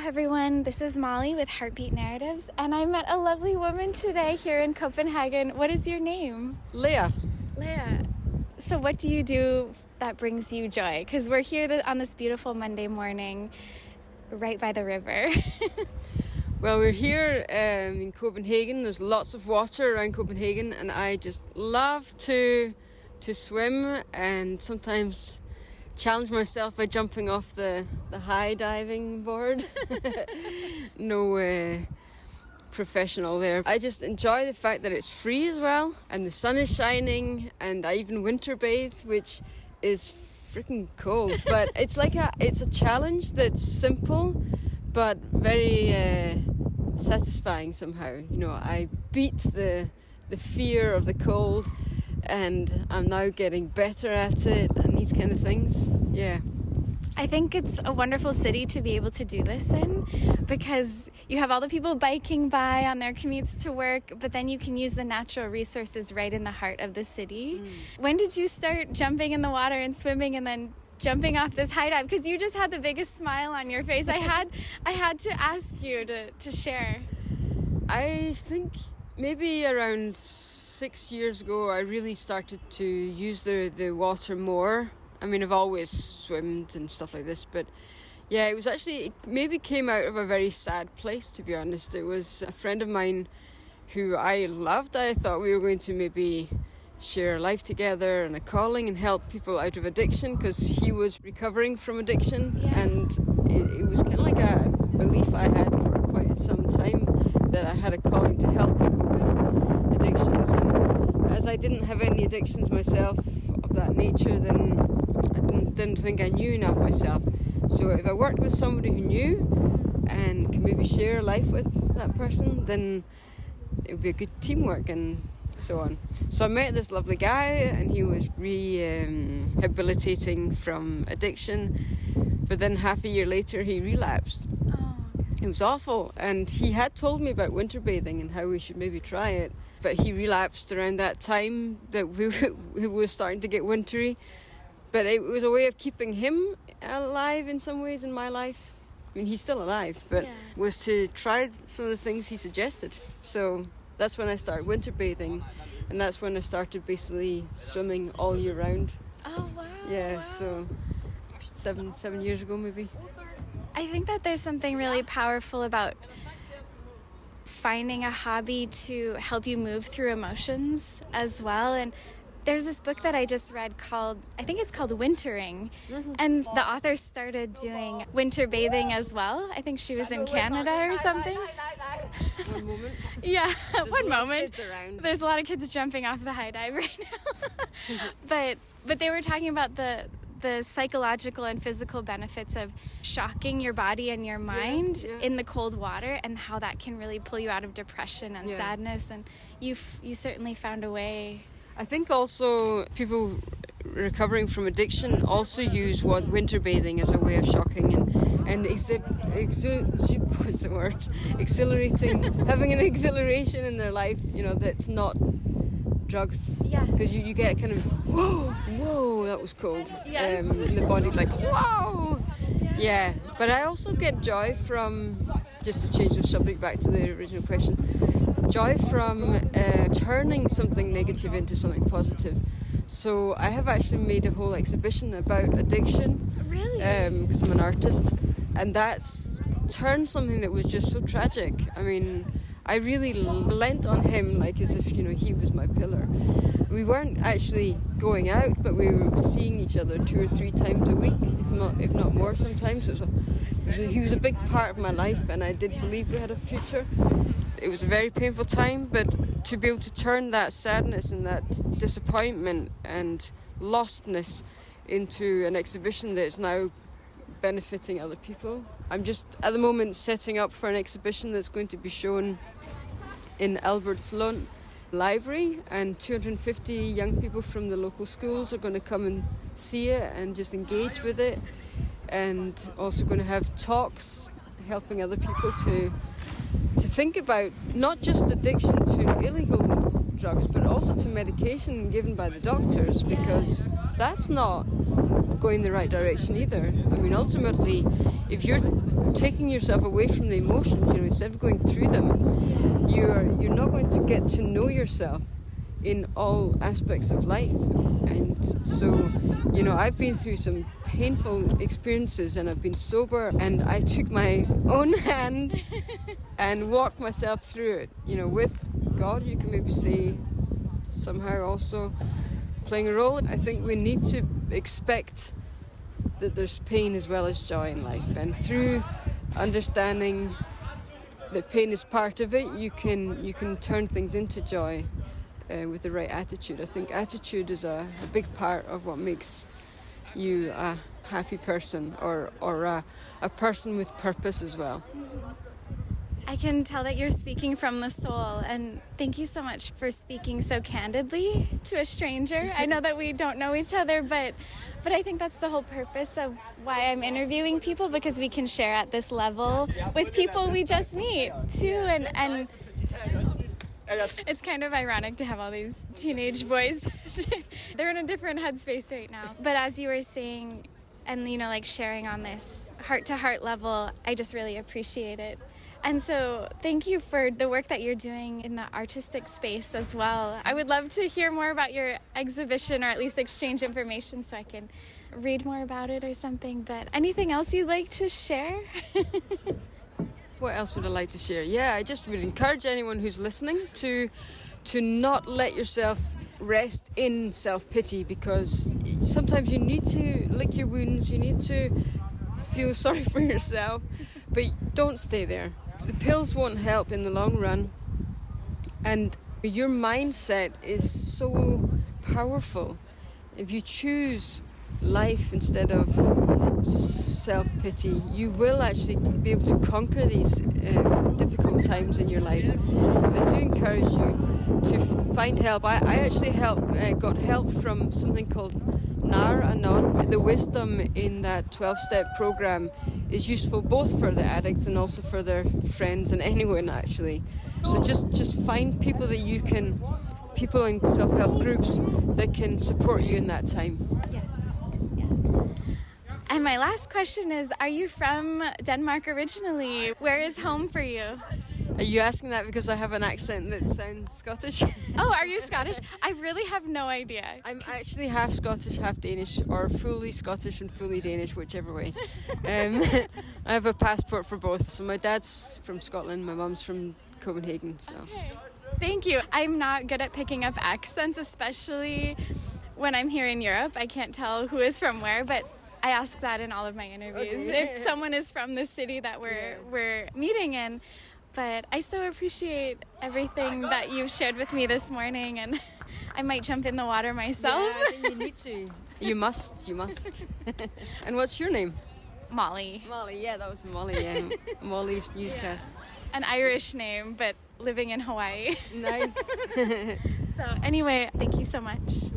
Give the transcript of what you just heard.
everyone, this is Molly with Heartbeat Narratives, and I met a lovely woman today here in Copenhagen. What is your name? Leah. Leah. So what do you do that brings you joy? Because we're here on this beautiful Monday morning right by the river. Well, we're here in Copenhagen. There's lots of water around Copenhagen, and I just love to swim and sometimes challenge myself by jumping off the high diving board. No professional there. I just enjoy the fact that it's free as well, and the sun is shining, and I even winter bathe, which is freaking cold. But it's a challenge that's simple but very satisfying somehow. You know, I beat the fear of the cold, and I'm now getting better at it and these kind of things. Yeah. I think it's a wonderful city to be able to do this in, because you have all the people biking by on their commutes to work, but then you can use the natural resources right in the heart of the city. When did you start jumping in the water and swimming and then jumping off this high dive? Because you just had the biggest smile on your face. I had to ask you to share. I think maybe around 6 years ago, I really started to use the water more. I mean, I've always swimmed and stuff like this, but yeah, it maybe came out of a very sad place, to be honest. It was a friend of mine who I loved. I thought we were going to maybe share a life together and a calling and help people out of addiction, because he was recovering from addiction. Yeah. And it was kind of like a belief I had for quite some time, that I had a calling to help people with addictions. And as I didn't have any addictions myself of that nature, then I didn't think I knew enough myself. So if I worked with somebody who knew and could maybe share life with that person, then it would be a good teamwork and so on. So I met this lovely guy, and he was rehabilitating from addiction, but then half a year later he relapsed. It was awful, and he had told me about winter bathing and how we should maybe try it, but he relapsed around that time that we were starting to get wintry. But it was a way of keeping him alive in some ways in my life. I mean, he's still alive, but was to try some of the things he suggested. So that's when I started winter bathing, and that's when I started basically swimming all year round. Oh, wow. Yeah, wow. So 7 years ago maybe. I think that there's something really powerful about finding a hobby to help you move through emotions as well. And there's this book that I just read I think it's called Wintering. Mm-hmm. And the author started doing winter bathing as well. I think she was in Canada or something. One moment. Yeah, There's one a lot moment. of kids around. There's a lot of kids jumping off the high dive right now. But they were talking about the psychological and physical benefits of shocking your body and your mind in the cold water, and how that can really pull you out of depression and sadness. And you certainly found a way. I think also people recovering from addiction also use winter bathing as a way of shocking and exhilarating, having an exhilaration in their life, you know, that's not drugs. Yeah. Because you get kind of, whoa, that was cold. Yes. And the body's like, whoa. Yeah. But I also get joy from, just to change the subject back to the original question, joy from turning something negative into something positive. So I have actually made a whole exhibition about addiction. Really? Because I'm an artist, and that's turned something that was just so tragic. I mean, I really lent on him like as if, you know, he was my pillar. We weren't actually going out, but we were seeing each other 2 or 3 times a week, if not more sometimes. He was a big part of my life, and I did believe we had a future. It was a very painful time, but to be able to turn that sadness and that disappointment and lostness into an exhibition that is now benefiting other people. I'm just at the moment setting up for an exhibition that's going to be shown in Albertslund Library, and 250 young people from the local schools are going to come and see it and just engage with it, and also going to have talks helping other people to think about not just addiction to illegal drugs, but also to medication given by the doctors, because that's not going the right direction either. I mean, ultimately, if you're taking yourself away from the emotions, instead of going through them, you're not going to get to know yourself in all aspects of life. And so, I've been through some painful experiences, and I've been sober, and I took my own hand and walked myself through it, with God, you can maybe say, somehow also playing a role. I think we need to expect that there's pain as well as joy in life, and through understanding that pain is part of it, you can turn things into joy with the right attitude. I think attitude is a big part of what makes you a happy person, or a person with purpose as well. I can tell that you're speaking from the soul, and thank you so much for speaking so candidly to a stranger. I know that we don't know each other, but I think that's the whole purpose of why I'm interviewing people, because we can share at this level with people we just meet too, and it's kind of ironic to have all these teenage boys. They're in a different headspace right now. But as you were saying, and sharing on this heart-to-heart level, I just really appreciate it. And so thank you for the work that you're doing in the artistic space as well. I would love to hear more about your exhibition, or at least exchange information so I can read more about it or something. But anything else you'd like to share? What else would I like to share? Yeah, I just would encourage anyone who's listening to not let yourself rest in self-pity, because sometimes you need to lick your wounds, you need to feel sorry for yourself, but don't stay there. The pills won't help in the long run, and your mindset is so powerful. If you choose life instead of self-pity, you will actually be able to conquer these difficult times in your life. So I do encourage you to find help. I actually got help from something called Nar Anon. The wisdom in that 12-step program is useful both for the addicts and also for their friends and anyone actually. So just find people people in self-help groups that can support you in that time. Yes. And my last question is, are you from Denmark originally? Where is home for you? Are you asking that because I have an accent that sounds Scottish? Oh, are you Scottish? I really have no idea. I'm actually half Scottish, half Danish, or fully Scottish and fully Danish, whichever way. I have a passport for both. So my dad's from Scotland, my mum's from Copenhagen. So. Okay. Thank you. I'm not good at picking up accents, especially when I'm here in Europe. I can't tell who is from where, but I ask that in all of my interviews. Okay. If someone is from the city that we're meeting in. But I so appreciate everything that you've shared with me this morning, and I might jump in the water myself. Yeah, I think you need to. You must. And what's your name? Molly. Molly, yeah, that was Molly, yeah. Molly's newscast. Yeah. An Irish name, but living in Hawaii. Nice. So anyway, thank you so much.